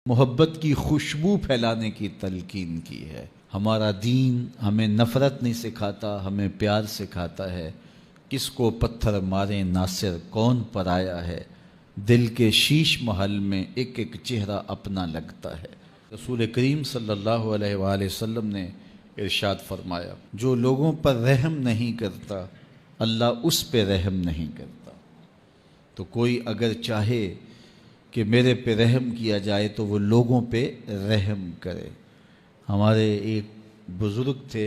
محبت کی خوشبو پھیلانے کی تلقین کی ہے۔ ہمارا دین ہمیں نفرت نہیں سکھاتا، ہمیں پیار سکھاتا ہے۔ کس کو پتھر مارے ناصر کون پرایا ہے، دل کے شیش محل میں ایک ایک چہرہ اپنا لگتا ہے۔ رسول کریم صلی اللہ علیہ وآلہ وسلم نے ارشاد فرمایا، جو لوگوں پر رحم نہیں کرتا اللہ اس پہ رحم نہیں کرتا۔ تو کوئی اگر چاہے کہ میرے پہ رحم کیا جائے تو وہ لوگوں پہ رحم کرے۔ ہمارے ایک بزرگ تھے،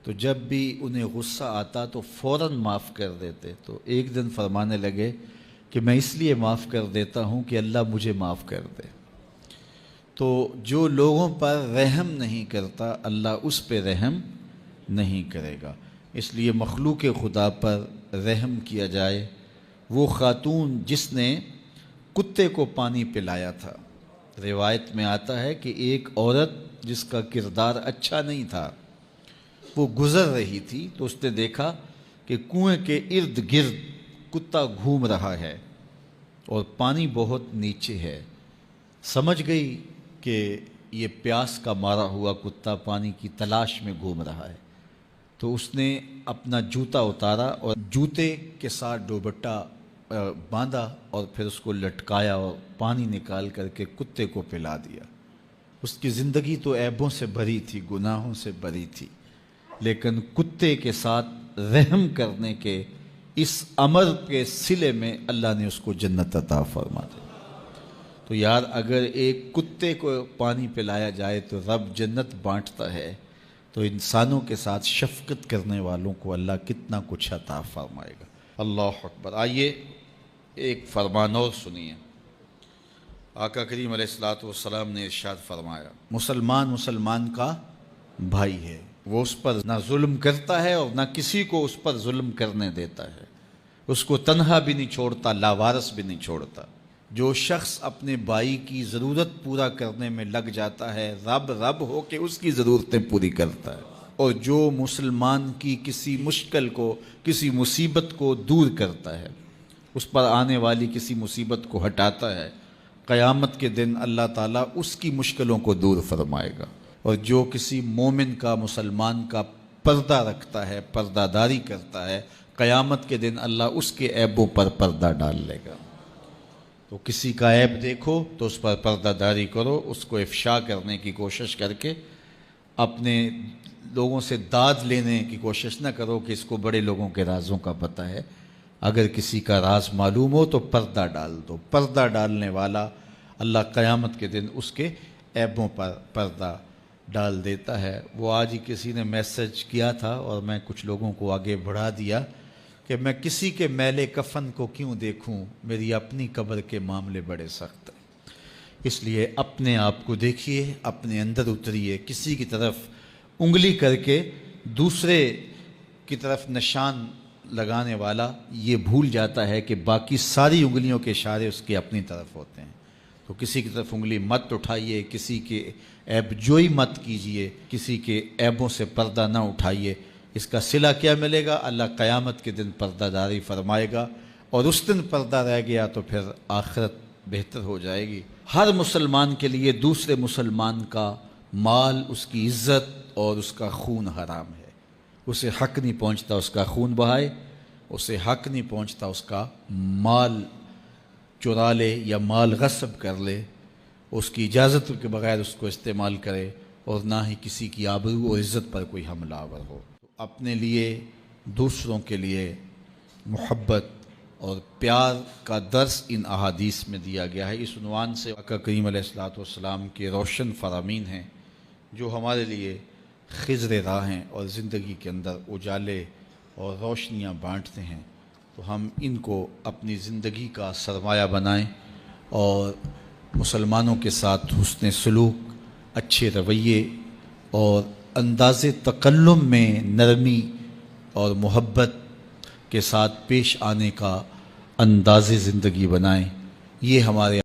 تو جب بھی انہیں غصہ آتا تو فوراً معاف کر دیتے۔ تو ایک دن فرمانے لگے کہ میں اس لیے معاف کر دیتا ہوں کہ اللہ مجھے معاف کر دے۔ تو جو لوگوں پر رحم نہیں کرتا اللہ اس پہ رحم نہیں کرے گا۔ اس لیے مخلوق خدا پر رحم کیا جائے۔ وہ خاتون جس نے کتے کو پانی پلایا تھا، روایت میں آتا ہے کہ ایک عورت جس کا کردار اچھا نہیں تھا وہ گزر رہی تھی، تو اس نے دیکھا کہ کنویں کے ارد گرد کتا گھوم رہا ہے اور پانی بہت نیچے ہے۔ سمجھ گئی کہ یہ پیاس کا مارا ہوا کتا پانی کی تلاش میں گھوم رہا ہے، تو اس نے اپنا جوتا اتارا اور جوتے کے ساتھ دوپٹہ باندھا اور پھر اس کو لٹکایا اور پانی نکال کر کے کتے کو پلا دیا۔ اس کی زندگی تو عیبوں سے بھری تھی، گناہوں سے بھری تھی، لیکن کتے کے ساتھ رحم کرنے کے اس امر کے صلے میں اللہ نے اس کو جنت عطا فرما دی۔ تو یار اگر ایک کتے کو پانی پلایا جائے تو رب جنت بانٹتا ہے، تو انسانوں کے ساتھ شفقت کرنے والوں کو اللہ کتنا کچھ عطا فرمائے گا۔ اللہ اکبر۔ آئیے ایک فرمان اور سنیے۔ آقا کریم علیہ الصلوۃ والسلام نے ارشاد فرمایا، مسلمان کا بھائی ہے، وہ اس پر نہ ظلم کرتا ہے اور نہ کسی کو اس پر ظلم کرنے دیتا ہے، اس کو تنہا بھی نہیں چھوڑتا، لاوارث بھی نہیں چھوڑتا۔ جو شخص اپنے بھائی کی ضرورت پورا کرنے میں لگ جاتا ہے، رب ہو کے اس کی ضرورتیں پوری کرتا ہے، اور جو مسلمان کی کسی مشکل کو، کسی مصیبت کو دور کرتا ہے، اس پر آنے والی کسی مصیبت کو ہٹاتا ہے، قیامت کے دن اللہ تعالیٰ اس کی مشکلوں کو دور فرمائے گا۔ اور جو کسی مومن کا، مسلمان کا پردہ رکھتا ہے، پردہ داری کرتا ہے، قیامت کے دن اللہ اس کے عیبوں پر پردہ ڈال لے گا۔ تو کسی کا عیب دیکھو تو اس پر پردہ داری کرو، اس کو افشا کرنے کی کوشش کر کے اپنے لوگوں سے داد لینے کی کوشش نہ کرو کہ اس کو بڑے لوگوں کے رازوں کا پتہ ہے۔ اگر کسی کا راز معلوم ہو تو پردہ ڈال دو۔ پردہ ڈالنے والا اللہ قیامت کے دن اس کے عیبوں پر پردہ ڈال دیتا ہے۔ وہ آج ہی کسی نے میسج کیا تھا اور میں کچھ لوگوں کو آگے بڑھا دیا کہ میں کسی کے میلے کفن کو کیوں دیکھوں، میری اپنی قبر کے معاملے بڑے سخت ہیں۔ اس لیے اپنے آپ کو دیکھیے، اپنے اندر اتریے۔ کسی کی طرف انگلی کر کے دوسرے کی طرف نشان لگانے والا یہ بھول جاتا ہے کہ باقی ساری انگلیوں کے اشارے اس کے اپنی طرف ہوتے ہیں۔ تو کسی کی طرف انگلی مت اٹھائیے، کسی کے عیب جوئی مت کیجیے، کسی کے عیبوں سے پردہ نہ اٹھائیے۔ اس کا صلہ کیا ملے گا؟ اللہ قیامت کے دن پردہ داری فرمائے گا، اور اس دن پردہ رہ گیا تو پھر آخرت بہتر ہو جائے گی۔ ہر مسلمان کے لیے دوسرے مسلمان کا مال، اس کی عزت اور اس کا خون حرام ہے۔ اسے حق نہیں پہنچتا اس کا خون بہائے، اسے حق نہیں پہنچتا اس کا مال چرا لے یا مال غصب کر لے، اس کی اجازت کے بغیر اس کو استعمال کرے، اور نہ ہی کسی کی آبرو اور عزت پر کوئی حملہ آور ہو۔ اپنے لیے، دوسروں کے لیے محبت اور پیار کا درس ان احادیث میں دیا گیا ہے۔ اس عنوان سے آقا کریم علیہ الصلوۃ والسلام کے روشن فرامین ہیں جو ہمارے لیے خضر راہ ہیں اور زندگی کے اندر اجالے اور روشنیاں بانٹتے ہیں۔ تو ہم ان کو اپنی زندگی کا سرمایہ بنائیں اور مسلمانوں کے ساتھ حسن سلوک، اچھے رویے اور انداز تکلم میں نرمی اور محبت کے ساتھ پیش آنے کا انداز زندگی بنائیں۔ یہ ہمارے